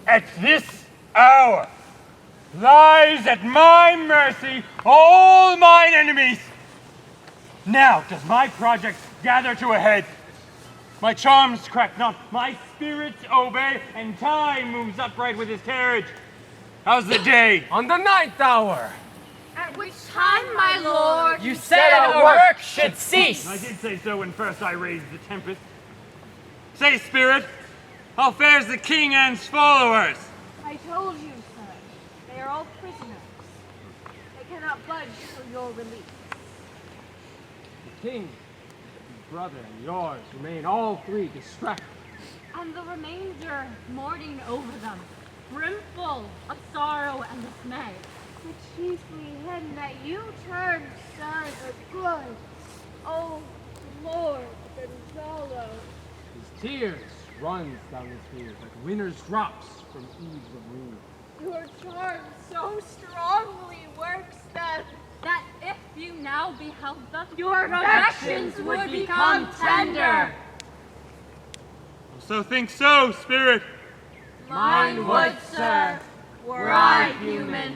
at this hour lies at my mercy all mine enemies. Now does my project gather to a head. My charms crack not, my spirits obey, and time moves upright with his carriage. How's the day? On the 9th hour. At which time, my lord? You said our work should cease. I did say so when first I raised the Tempest. Say, spirit, how fares the king and his followers? I told you, sir. They are all prisoners. They cannot budge till your release. The king, his brother, and yours remain all three distracted. And the remainder mourning over them, brimful of sorrow and dismay. But chiefly him that you turned, sir, the good. Oh, Lord Gonzalo. His tears runs down his beard like winter's drops from eaves of moon. Your charm so strongly works them, that if you now beheld them, your affections would become tender. So think so, spirit. Mine would, sir, were I human.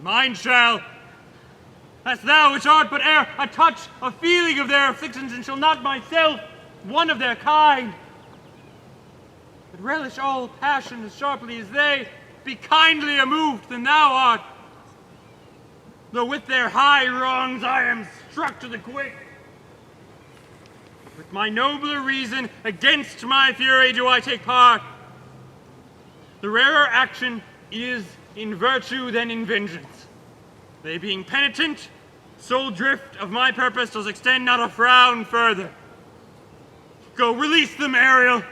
Mine shall. Hast thou, which art but e'er a touch, a feeling of their afflictions, and shall not myself, one of their kind, but relish all passion as sharply as they, be kindlier moved than thou art. Though with their high wrongs I am struck to the quick. With my nobler reason against my fury do I take part. The rarer action is in virtue than in vengeance. They being penitent, sole drift of my purpose does extend not a frown further. Go, release them, Ariel.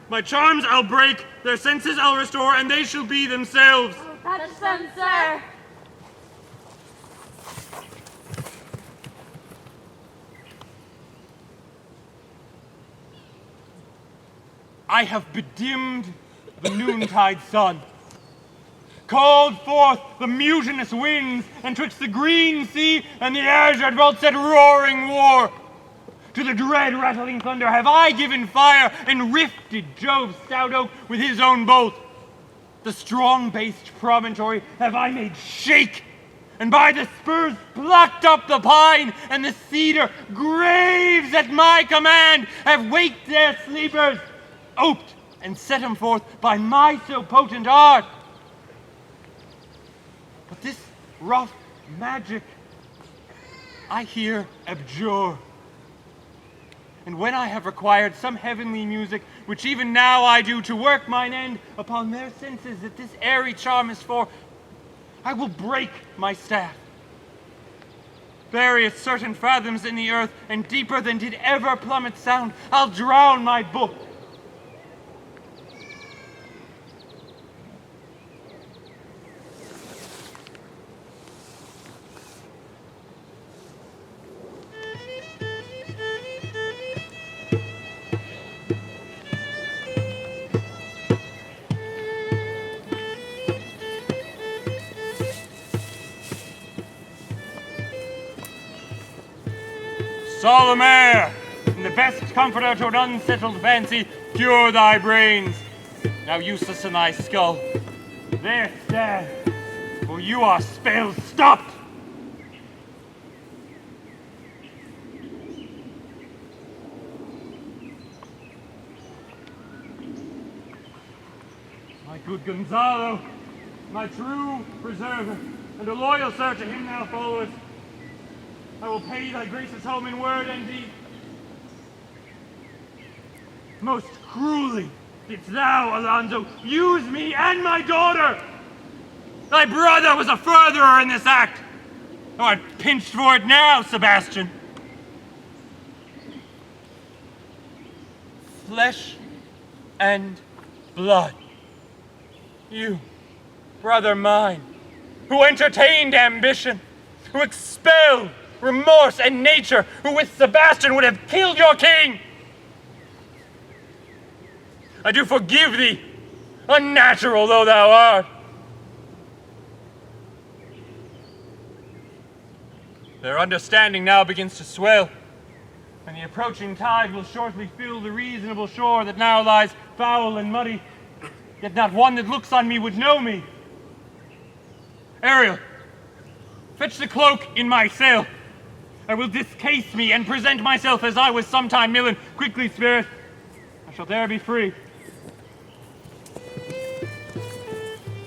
My charms I'll break, their senses I'll restore, and they shall be themselves. Oh, that's them, sir. I have bedimmed the noontide sun, called forth the mutinous winds, and twixt the green sea and the azure vault set roaring war. To the dread rattling thunder have I given fire, and rifted Jove's stout oak with his own bolt. The strong-based promontory have I made shake, and by the spurs plucked up the pine, and the cedar graves at my command have waked their sleepers, oped and set them forth by my so potent art. But this rough magic I here abjure. And when I have required some heavenly music, which even now I do to work mine end upon their senses that this airy charm is for, I will break my staff, bury it certain fathoms in the earth, and deeper than did ever plummet sound, I'll drown my book. Solemn air, and the best comforter to an unsettled fancy, cure thy brains. Now useless in thy skull. There stand, for you are spell stopped. My good Gonzalo, my true preserver, and a loyal sir to him thou followest, I will pay thy gracious home in word and deed. Most cruelly didst thou, Alonso, use me and my daughter. Thy brother was a furtherer in this act. Thou art pinched for it now, Sebastian. Flesh and blood. You, brother mine, who entertained ambition, who expelled remorse and nature, who with Sebastian would have killed your king. I do forgive thee, unnatural though thou art. Their understanding now begins to swell. and the approaching tide will shortly fill the reasonable shore that now lies foul and muddy, yet not one that looks on me would know me. Ariel, fetch the cloak in my sail. I will discase me and present myself as I was sometime millen. Quickly, spirit, I shall there be free.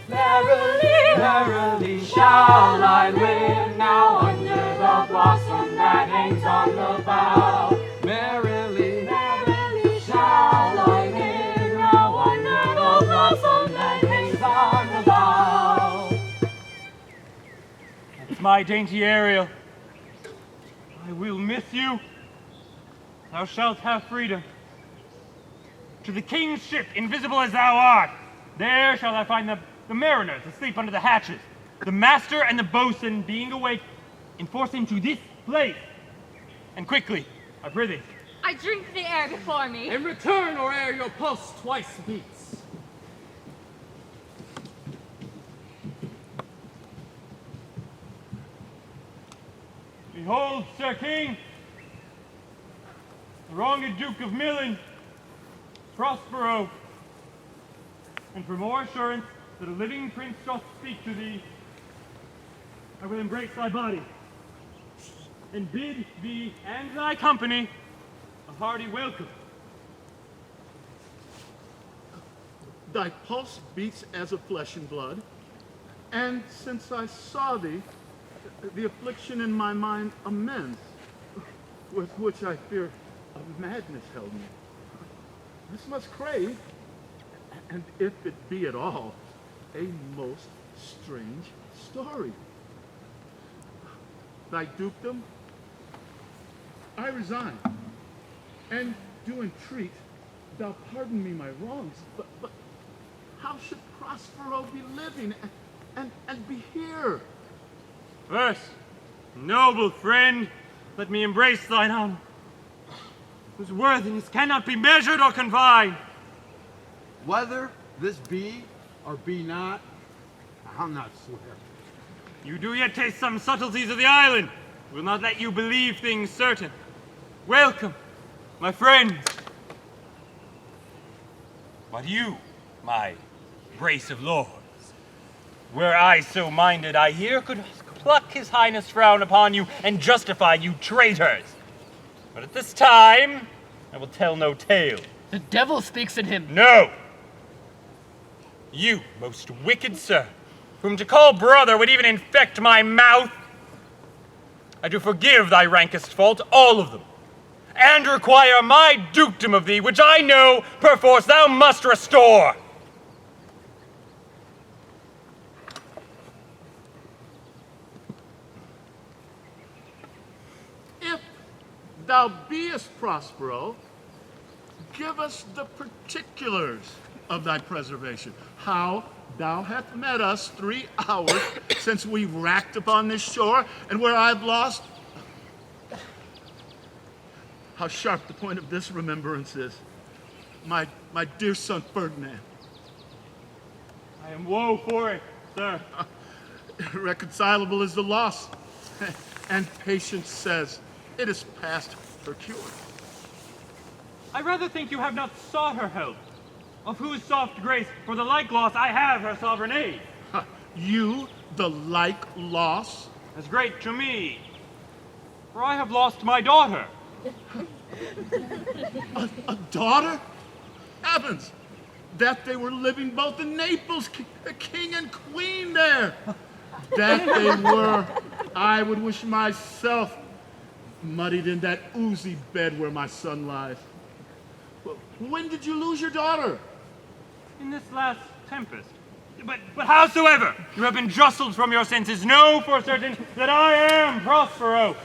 Merrily, merrily shall I live now under the blossom that hangs on the bough. Merrily, merrily shall I live now under the blossom that hangs on the bough. It's my dainty Ariel. I will miss you. Thou shalt have freedom. To the king's ship, invisible as thou art, there shall I find the mariners asleep under the hatches. The master and the boatswain, being awake, enforce him to this place. And quickly, I prithee. I drink the air before me. In return, or ere your pulse twice beats. Behold, Sir King, the wronged Duke of Milan, Prospero, and for more assurance that a living prince doth speak to thee, I will embrace thy body, and bid thee and thy company a hearty welcome. Thy pulse beats as of flesh and blood, and since I saw thee, the affliction in my mind immense, with which I fear a madness held me. This must crave, and if it be at all, a most strange story. Thy dukedom, I resign, and do entreat thou pardon me my wrongs, but how should Prospero be living and be here? First, noble friend, let me embrace thine honor, whose worthiness cannot be measured or confined. Whether this be or be not, I'll not swear. You do yet taste some subtleties of the island. Will not let you believe things certain. Welcome, my friends. But you, my brace of lords, were I so minded, I here could pluck his highness frown upon you and justify you traitors. But at this time, I will tell no tale. The devil speaks in him. No! You, most wicked sir, whom to call brother would even infect my mouth, I do forgive thy rankest fault, all of them, and require my dukedom of thee, which I know perforce thou must restore. If thou beest Prospero, give us the particulars of thy preservation. How thou hast met us 3 hours since we racked upon this shore, and where I've lost. How sharp the point of this remembrance is. My dear son Ferdinand. I am woe for it, sir. Irreconcilable is the loss, and patience says it is past her cure. I rather think you have not sought her help, of whose soft grace, for the like loss, I have her sovereign aid. You, the like loss? As great to me, for I have lost my daughter. A daughter? Heavens! That they were living both in Naples, king and queen there. That they were. I would wish myself muddied in that oozy bed where my son lies. When did you lose your daughter? In this last tempest. But howsoever you have been jostled from your senses, know for certain that I am Prospero,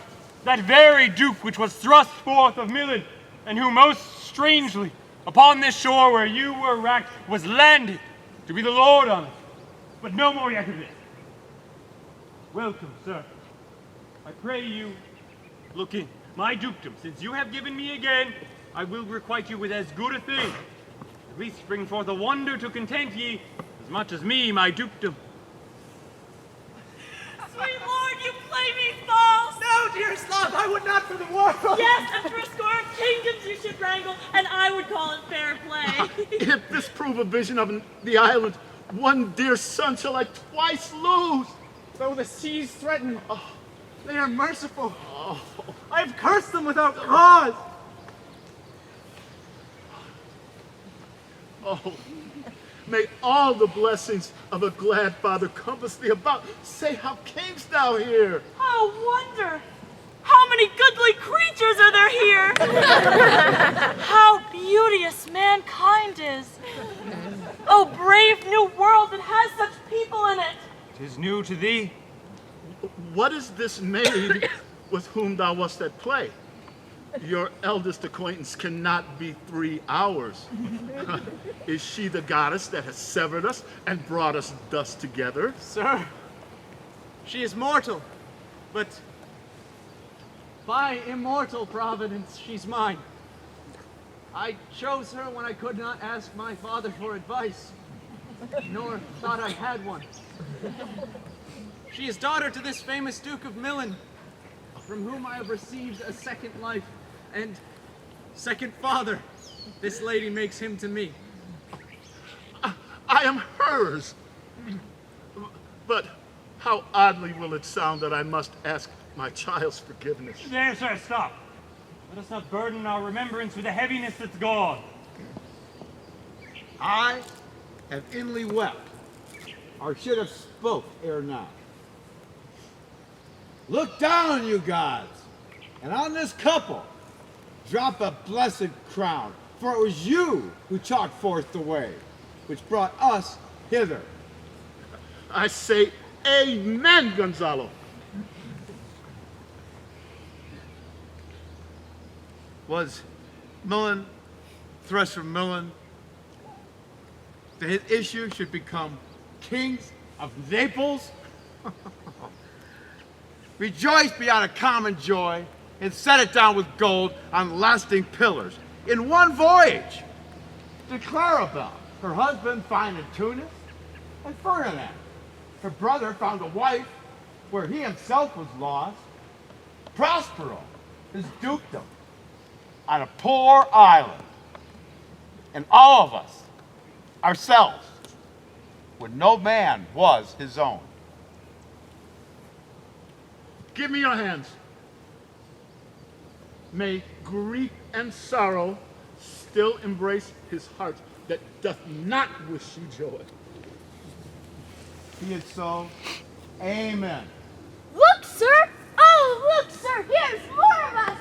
that very duke which was thrust forth of Milan, and who most strangely, upon this shore where you were racked, was landed to be the lord on it. But no more yet of this. Welcome, sir. I pray you, look in. My dukedom, since you have given me again, I will requite you with as good a thing. At least bring forth a wonder to content ye, as much as me, my dukedom. Sweet lord, you play me false! No, dearest love, I would not for the world. Yes, and for a score of kingdoms you should wrangle, and I would call it fair play. If this prove a vision of the island, one dear son shall I twice lose. Though the seas threaten, they are merciful. I have cursed them without cause. Oh, may all the blessings of a glad father compass thee about. Say, how camest thou here? Oh, wonder! How many goodly creatures are there here? How beauteous mankind is! Oh, brave new world that has such people in it! 'Tis new to thee. What is this maid with whom thou wast at play? Your eldest acquaintance cannot be 3 hours. Is she the goddess that has severed us and brought us thus together? Sir, she is mortal, but by immortal providence, she's mine. I chose her when I could not ask my father for advice, nor thought I had one. She is daughter to this famous Duke of Milan, from whom I have received a second life, and second father. This lady makes him to me. I am hers. But how oddly will it sound that I must ask my child's forgiveness. There, sir, stop. Let us not burden our remembrance with a heaviness that's gone. I have inly wept, or should have spoke ere now. Look down, you gods, and on this couple drop a blessed crown, for it was you who chalked forth the way, which brought us hither. I say amen, Gonzalo. Was Milan thrust from Milan that his issue should become kings of Naples? Rejoice beyond a common joy and set it down with gold on lasting pillars in one voyage. To Clarabelle, her husband find in Tunis, and Ferdinand, her brother, found a wife where he himself was lost. Prospero, his dukedom, on a poor island. And all of us, ourselves, when no man was his own. Give me your hands. May grief and sorrow still embrace his heart that doth not wish you joy. Be it so. Amen. Look, sir! Oh, look, sir! Here's more of us!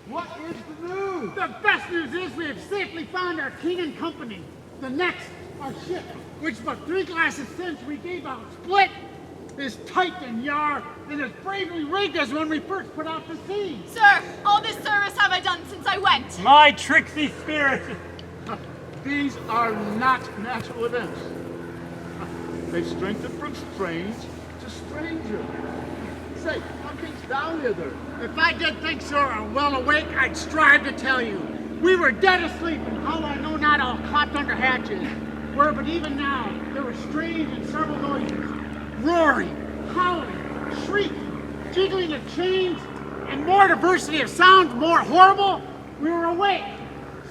What is the news? The best news is we have safely found our king and company. The next, our ship, which but 3 glasses since we gave out split, is tight and yar, and as bravely rigged as when we first put out to sea. Sir, all this service have I done since I went. My tricksy spirit! These are not natural events. They strengthen from strange to stranger. Say, how camest thou hither? If I did think, sir, or well awake, I'd strive to tell you. We were dead asleep, and how I know not all clapped under hatches. Where but even now, there were strange and several noises. Roaring, howling, shrieking, jiggling of chains, and more diversity of sounds, more horrible. We were awake,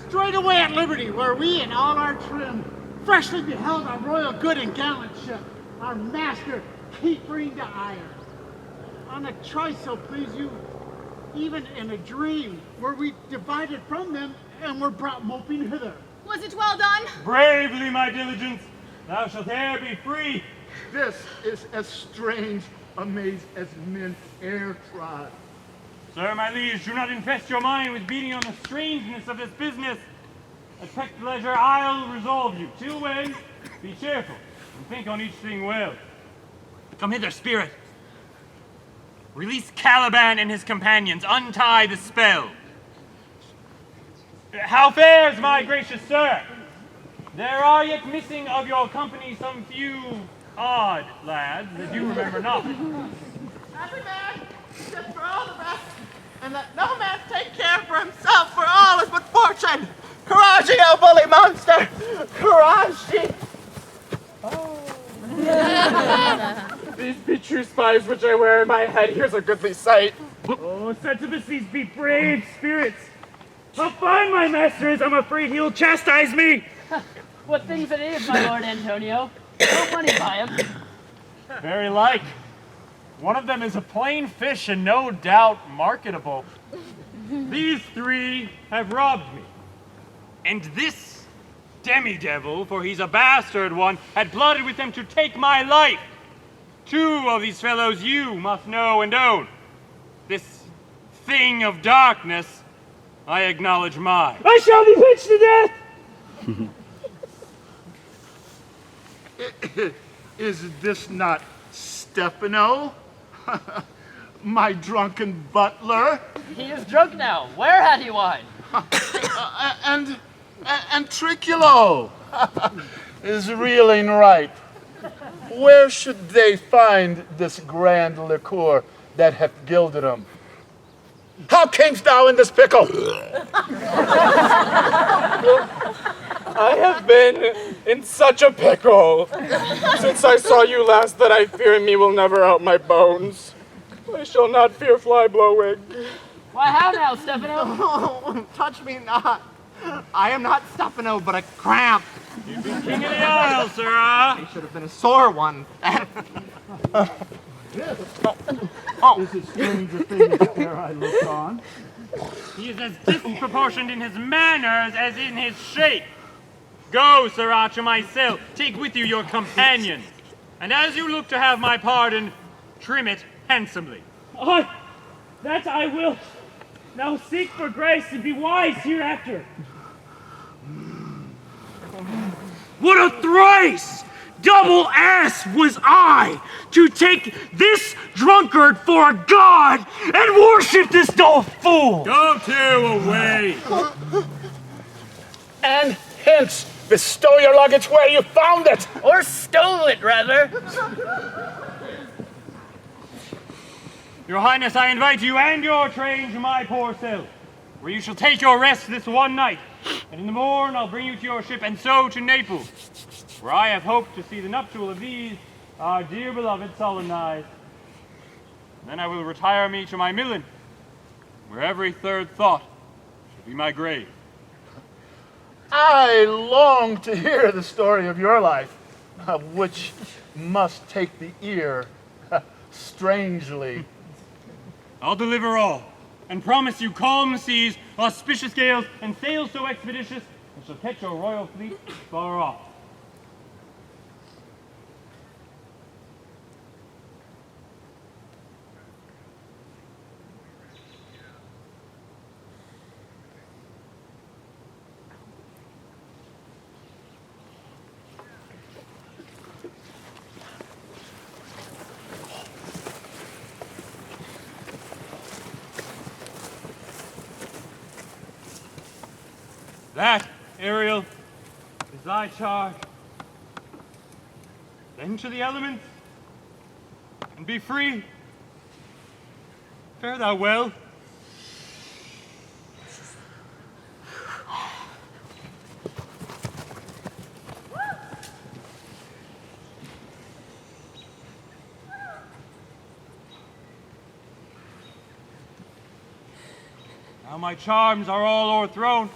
straight away at liberty, where we and all our trim freshly beheld our royal good and gallant ship, our master capering to ire. On a choice so please you, even in a dream, were we divided from them and were brought moping hither. Was it well done? Bravely, my diligence, thou shalt e'er be free. This is as strange a maze as men e'er trod. Sir, my liege, do not infest your mind with beating on the strangeness of this business. At peck leisure, I'll resolve you. 2 ways, be cheerful, and think on each thing well. Come hither, spirit. Release Caliban and his companions. Untie the spell. How fares, my gracious sir? There are yet missing of your company some few odd lads that you remember not. Every man, just for all the rest, and let no man take care for himself, for all is but fortune. Courage, you bully monster! Courage! These be true spies which I wear in my head. Here's a goodly sight. Oh, Septimus, these be brave spirits. How fine my master is, I'm afraid he'll chastise me. What things it is, my lord Antonio. No money by him. Very like. One of them is a plain fish and no doubt marketable. These three have robbed me. And this demi-devil, for he's a bastard one, had plotted with them to take my life. Two of these fellows you must know and own. This thing of darkness, I acknowledge mine. I shall be pitched to death! Is this not Stefano? My drunken butler? He is drunk now. Where had he wine? And Triculo is reeling right. Where should they find this grand liqueur that hath gilded him? How camest thou in this pickle? I have been in such a pickle since I saw you last that I fear me will never out my bones. I shall not fear fly blowing. Why, how now, Stefano? Oh, touch me not. I am not Stefano, but a cramp. You'd be king of the isle, sirrah. He should have been a sore one. Is it stranger things ere I look on? He is as disproportioned in his manners as in his shape. Go, sirrah, to my cell. Take with you your companion. And as you look to have my pardon, trim it handsomely. That I will. Now seek for grace and be wise hereafter. What a thrice double ass was I to take this drunkard for a god and worship this dull fool! Go to, away! And hence, bestow your luggage where you found it! Or stole it, rather. Your Highness, I invite you and your train to my poor cell, where you shall take your rest this one night, and in the morn I'll bring you to your ship, and so to Naples, where I have hoped to see the nuptial of these, our dear beloved, solemnized. Then I will retire me to my Milan, where every third thought shall be my grave. I long to hear the story of your life, which must take the ear strangely. I'll deliver all, and promise you calm seas, auspicious gales, and sails so expeditious, and shall catch your royal fleet far off. That, Ariel, is thy charge. Then to the elements, and be free. Fare thou well. Now my charms are all o'erthrown,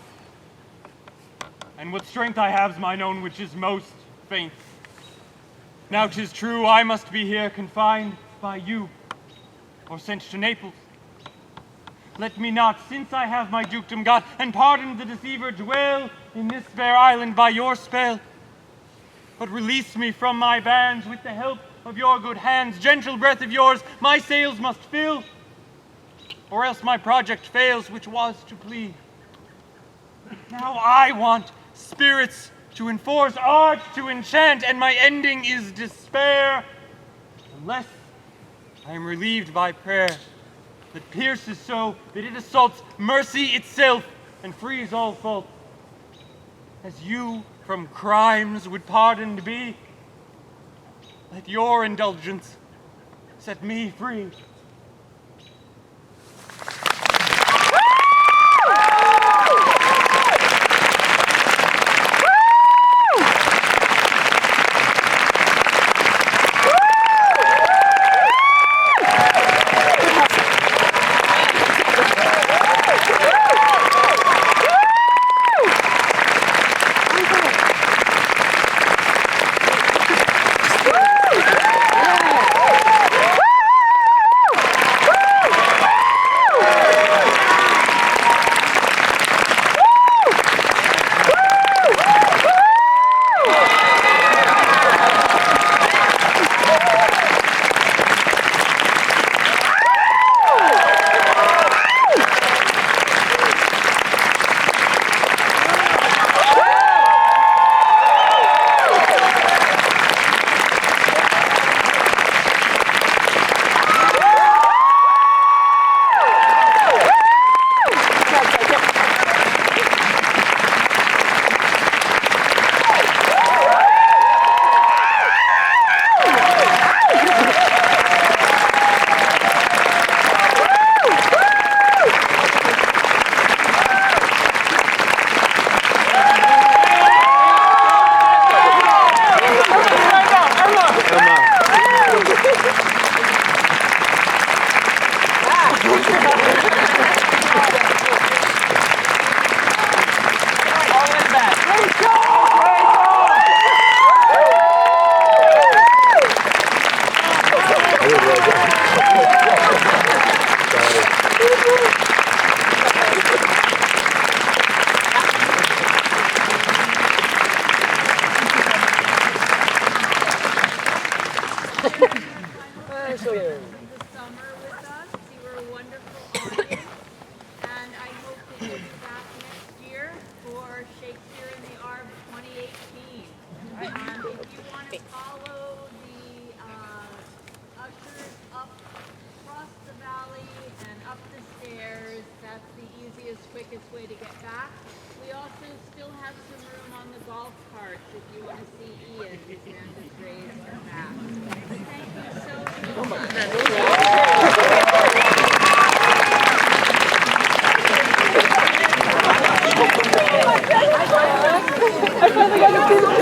and what strength I have's mine own, which is most faint. Now 'tis true I must be here confined by you, or sent to Naples. Let me not, since I have my dukedom got, and pardoned the deceiver, dwell in this fair island by your spell. But release me from my bands with the help of your good hands. Gentle breath of yours my sails must fill, or else my project fails, which was to plead. Now I want spirits to enforce, art to enchant, and my ending is despair, unless I am relieved by prayer that pierces so that it assaults mercy itself and frees all fault. As you from crimes would pardoned be, let your indulgence set me free. follow the ushers up across the valley and up the stairs. That's the easiest, quickest way to get back. We also still have some room on the golf carts if you want to see Ian. His hand is raised and back. Thank you so much. I finally got to see the